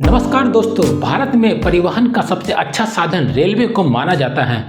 नमस्कार दोस्तों, भारत में परिवहन का सबसे अच्छा साधन रेलवे को माना जाता है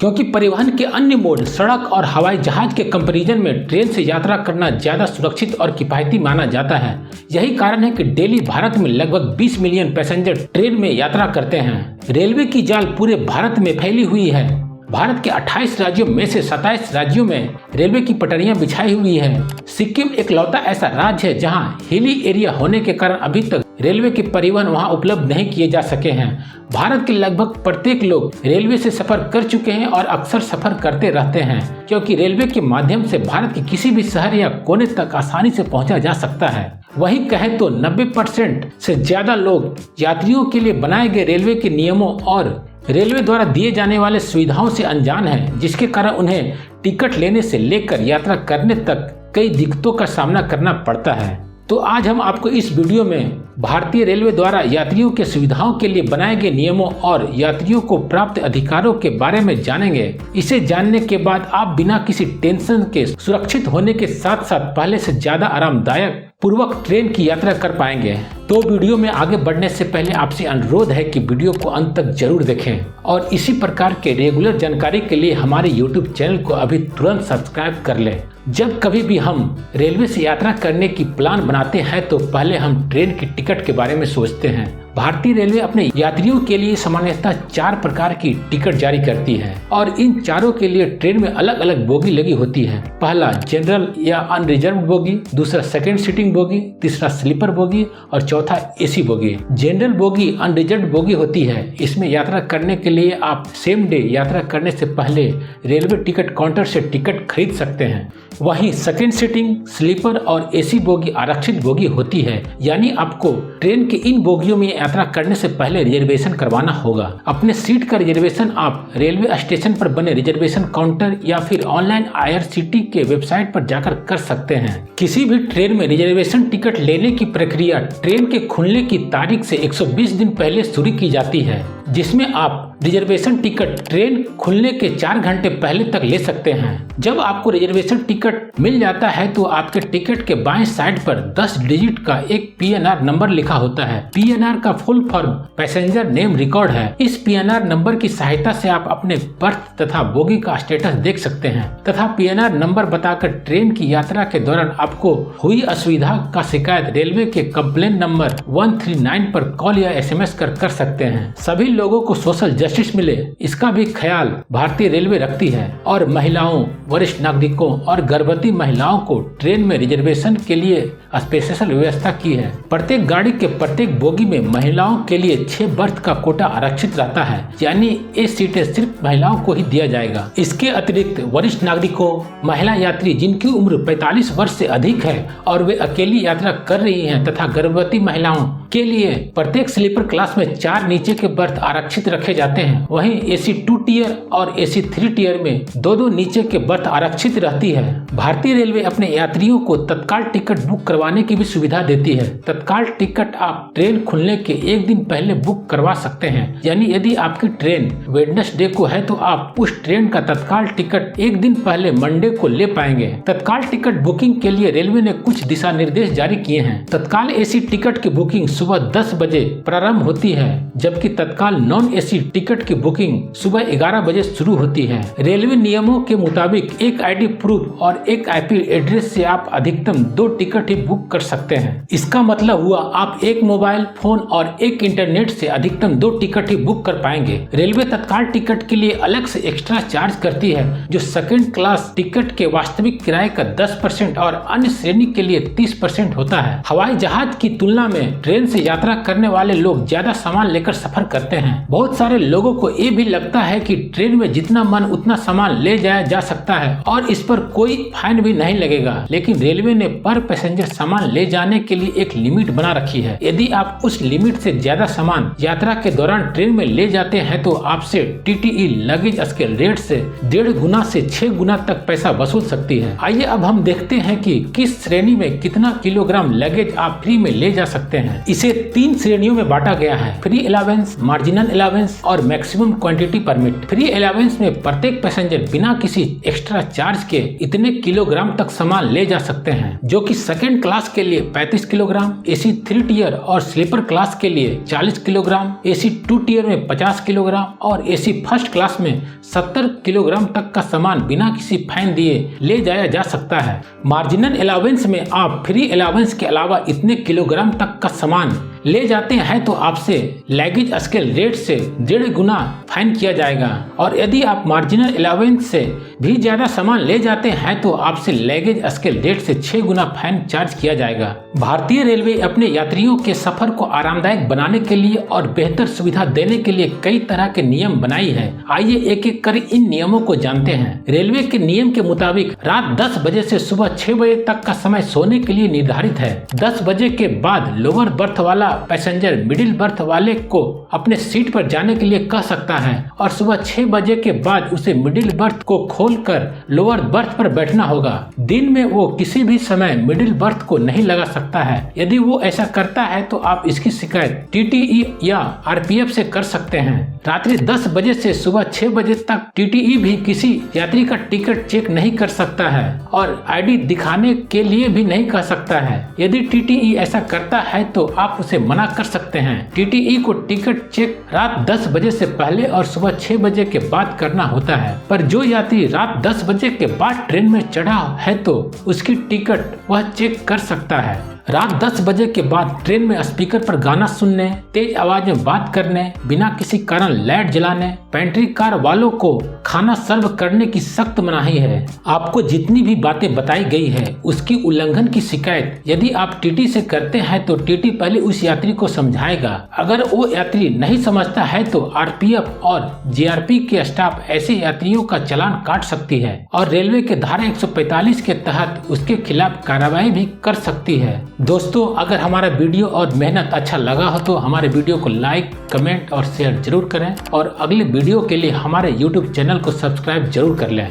क्योंकि परिवहन के अन्य मोड सड़क और हवाई जहाज के कंपैरिजन में ट्रेन से यात्रा करना ज़्यादा सुरक्षित और किफ़ायती माना जाता है। यही कारण है कि डेली भारत में लगभग 20 मिलियन पैसेंजर ट्रेन में यात्रा करते हैं। रेलवे की जाल पूरे भारत में फैली हुई है। भारत के 28 राज्यों में से 27 राज्यों में रेलवे की पटरियां बिछाई हुई है। सिक्किम एकलौता ऐसा राज्य है जहां हिली एरिया होने के कारण अभी तक रेलवे के परिवहन वहां उपलब्ध नहीं किए जा सके हैं। भारत के लगभग प्रत्येक लोग रेलवे से सफर कर चुके हैं और अक्सर सफर करते रहते हैं क्योंकि रेलवे के माध्यम से भारत के किसी भी शहर या कोने तक आसानी से पहुंचा जा सकता है। वहीं कहें तो 90% से ज्यादा लोग यात्रियों के लिए बनाए गए रेलवे के नियमों और रेलवे द्वारा दिए जाने वाले सुविधाओं से अनजान है, जिसके कारण उन्हें टिकट लेने से लेकर यात्रा करने तक कई दिक्कतों का सामना करना पड़ता है। तो आज हम आपको इस वीडियो में भारतीय रेलवे द्वारा यात्रियों के सुविधाओं के लिए बनाए गए नियमों और यात्रियों को प्राप्त अधिकारों के बारे में जानेंगे। इसे जानने के बाद आप बिना किसी टेंशन के सुरक्षित होने के साथ साथ पहले से ज्यादा आरामदायक पूर्वक ट्रेन की यात्रा कर पाएंगे। तो वीडियो में आगे बढ़ने से पहले आपसे अनुरोध है कि वीडियो को अंत तक जरूर देखें और इसी प्रकार के रेगुलर जानकारी के लिए हमारे YouTube चैनल को अभी तुरंत सब्सक्राइब कर लें। जब कभी भी हम रेलवे से यात्रा करने की प्लान बनाते हैं तो पहले हम ट्रेन की टिकट के बारे में सोचते हैं। भारतीय रेलवे अपने यात्रियों के लिए सामान्यतः 4 प्रकार की टिकट जारी करती है और इन चारों के लिए ट्रेन में अलग अलग बोगी लगी होती है। पहला जनरल या अनरिजर्व बोगी, दूसरा सेकंड सीटिंग बोगी, तीसरा स्लीपर बोगी और चौथा AC bogie. General bogie unreserved bogie होती है। इसमें यात्रा करने के लिए आप सेम डे यात्रा करने से पहले रेलवे टिकट काउंटर से टिकट खरीद सकते हैं। वहीं सेकंड सीटिंग, स्लीपर और एसी बोगी आरक्षित बोगी होती है, यानी आपको ट्रेन के इन बोगियों में यात्रा करने से पहले रिजर्वेशन करवाना होगा। अपने सीट का रिजर्वेशन आप रेलवे स्टेशन पर बने रिजर्वेशन काउंटर या फिर ऑनलाइन IRCTC के वेबसाइट पर जाकर कर सकते हैं। किसी भी ट्रेन में रिजर्वेशन टिकट लेने की प्रक्रिया ट्रेन के खुलने की तारीख से 120 दिन पहले शुरू की जाती है, जिसमें आप रिजर्वेशन टिकट ट्रेन खुलने के 4 घंटे पहले तक ले सकते हैं। जब आपको रिजर्वेशन टिकट मिल जाता है तो आपके टिकट के बाएं साइड पर 10 डिजिट का एक PNR नंबर लिखा होता है। PNR का full form passenger name record है। इस PNR नंबर की सहायता से आप अपने बर्थ तथा बोगी का स्टेटस देख सकते हैं तथा PNR नंबर बताकर ट्रेन की यात्रा के दौरान आपको हुई असुविधा का शिकायत रेलवे के कंप्लेन नंबर 139 पर कॉल या SMS कर सकते हैं। सभी लोगों को सोशल जस्टिस मिले, इसका भी ख्याल भारतीय रेलवे रखती है और महिलाओं, वरिष्ठ नागरिकों और गर्भवती महिलाओं को ट्रेन में रिजर्वेशन के लिए स्पेशल व्यवस्था की है। प्रत्येक गाड़ी के प्रत्येक बोगी में महिलाओं के लिए 6 बर्थ का कोटा आरक्षित रहता है, यानी ये सीटें सिर्फ महिलाओं को ही दिया जाएगा। इसके अतिरिक्त वरिष्ठ नागरिकों, महिला यात्री जिनकी उम्र 45 वर्ष से अधिक है और वे अकेली यात्रा कर रही हैं तथा गर्भवती महिलाओं के लिए प्रत्येक स्लीपर क्लास में 4 नीचे के बर्थ आरक्षित रखे जाते हैं। वहीं AC 2 टियर और AC 3 टियर में 2 नीचे के बर्थ आरक्षित रहती है। भारतीय रेलवे अपने यात्रियों को तत्काल टिकट बुक करवाने की भी सुविधा देती है। तत्काल टिकट आप ट्रेन खुलने के 1 दिन पहले बुक करवा सकते हैं, यानी यदि आपकी ट्रेन वेडनेसडे को है तो आप उस ट्रेन का तत्काल टिकट 1 दिन पहले मंडे को ले पाएंगे। तत्काल टिकट बुकिंग के लिए रेलवे ने कुछ दिशा निर्देश जारी किए हैं। तत्काल AC टिकट की बुकिंग सुबह 10 बजे प्रारंभ होती है, जबकि तत्काल नॉन AC टिकट की बुकिंग सुबह 11 बजे शुरू होती है। रेलवे नियमों के मुताबिक एक ID प्रूफ और एक IP एड्रेस से आप अधिकतम 2 टिकट ही बुक कर सकते हैं। इसका मतलब हुआ आप एक मोबाइल फोन और एक इंटरनेट से अधिकतम 2 टिकट ही बुक कर पाएंगे। रेलवे तत्काल टिकट के लिए अलग से एक्स्ट्रा चार्ज करती है, जो सेकंड क्लास टिकट के वास्तविक किराए का 10% और अन्य श्रेणी के लिए 30% होता है। हवाई जहाज की तुलना में ट्रेन से यात्रा करने वाले लोग ज्यादा सामान लेकर सफर करते हैं। बहुत सारे लोगों को ये भी लगता है कि ट्रेन में जितना मन उतना सामान ले जाया जा सकता है और इस पर कोई फाइन भी नहीं लगेगा, लेकिन रेलवे ने पर पैसेंजर सामान ले जाने के लिए एक लिमिट बना रखी है। यदि आप उस लिमिट से ज्यादा सामान यात्रा के दौरान ट्रेन में ले जाते हैं तो आपसे TTE लगेज स्केल रेट से 1.5 गुना से 6 गुना तक पैसा वसूल सकती है। आइए अब हम देखते हैं कि किस श्रेणी में कितना किलोग्राम लगेज आप फ्री में ले जा सकते हैं। इसे 3 श्रेणियों में बांटा गया है: free allowance, margin marginal allowance और maximum quantity permit. Free allowance में प्रत्येक पैसेंजर बिना किसी एक्स्ट्रा चार्ज के इतने किलोग्राम तक सामान ले जा सकते हैं, जो कि सेकंड क्लास के लिए 35 किलोग्राम, AC 3 टियर और स्लीपर क्लास के लिए 40 किलोग्राम, AC 2 टियर में 50 किलोग्राम और AC फर्स्ट क्लास में 70 किलोग्राम तक का सामान बिना किसी फाइन दिए ले जाया जा सकता है। मार्जिनल अलाउंस में आप फ्री अलाउंस के अलावा इतने किलोग्राम तक का सामान ले जाते हैं तो आपसे लैगेज स्केल रेट से 1.5 गुना फाइन किया जाएगा, और यदि आप मार्जिनल अलाउंस से भी ज्यादा सामान ले जाते हैं तो आपसे लैगेज स्केल रेट से 6 गुना फाइन चार्ज किया जाएगा। भारतीय रेलवे अपने यात्रियों के सफर को आरामदायक बनाने के लिए और बेहतर सुविधा देने के लिए कई तरह के नियम बनाई है। आइए एक एक कर इन नियमों को जानते हैं। रेलवे के नियम के मुताबिक रात 10 बजे से सुबह 6 बजे तक का समय सोने के लिए निर्धारित है। 10 बजे के बाद लोअर बर्थ वाला पैसेंजर मिडिल बर्थ वाले को अपने सीट पर जाने के लिए कह सकता है और सुबह 6 बजे के बाद उसे मिडिल बर्थ को खोलकर लोअर बर्थ पर बैठना होगा। दिन में वो किसी भी समय मिडिल बर्थ को नहीं लगा सकता है। यदि वो ऐसा करता है तो आप इसकी शिकायत TTE या RPF से कर सकते हैं। रात्रि 10 बजे से सुबह 6 बजे तक TTE भी किसी यात्री का टिकट चेक नहीं कर सकता है और ID दिखाने के लिए भी नहीं कह सकता है। यदि TTE ऐसा करता है तो आप उसे मना कर सकते हैं। TTE को टिकट चेक रात 10 बजे से पहले और सुबह 6 बजे के बाद करना होता है, पर जो यात्री रात 10 बजे के बाद ट्रेन में चढ़ा है तो उसकी टिकट वह चेक कर सकता है। रात 10 बजे के बाद ट्रेन में स्पीकर पर गाना सुनने, तेज आवाज में बात करने, बिना किसी कारण लाइट जलाने, पेंट्री कार वालों को खाना सर्व करने की सख्त मनाही है। आपको जितनी भी बातें बताई गई है उसकी उल्लंघन की शिकायत यदि आप TT से करते हैं तो TT पहले उस यात्री को समझाएगा। अगर वो यात्री नहीं समझता है तो RPF और JRP के स्टाफ ऐसे यात्रियों का चालान काट सकती है और रेलवे के धारा 145 के तहत उसके खिलाफ कार्रवाई भी कर सकती है। दोस्तों, अगर हमारा वीडियो और मेहनत अच्छा लगा हो तो हमारे वीडियो को लाइक, कमेंट और शेयर जरूर करें और अगले वीडियो के लिए हमारे YouTube चैनल को सब्सक्राइब जरूर कर लें।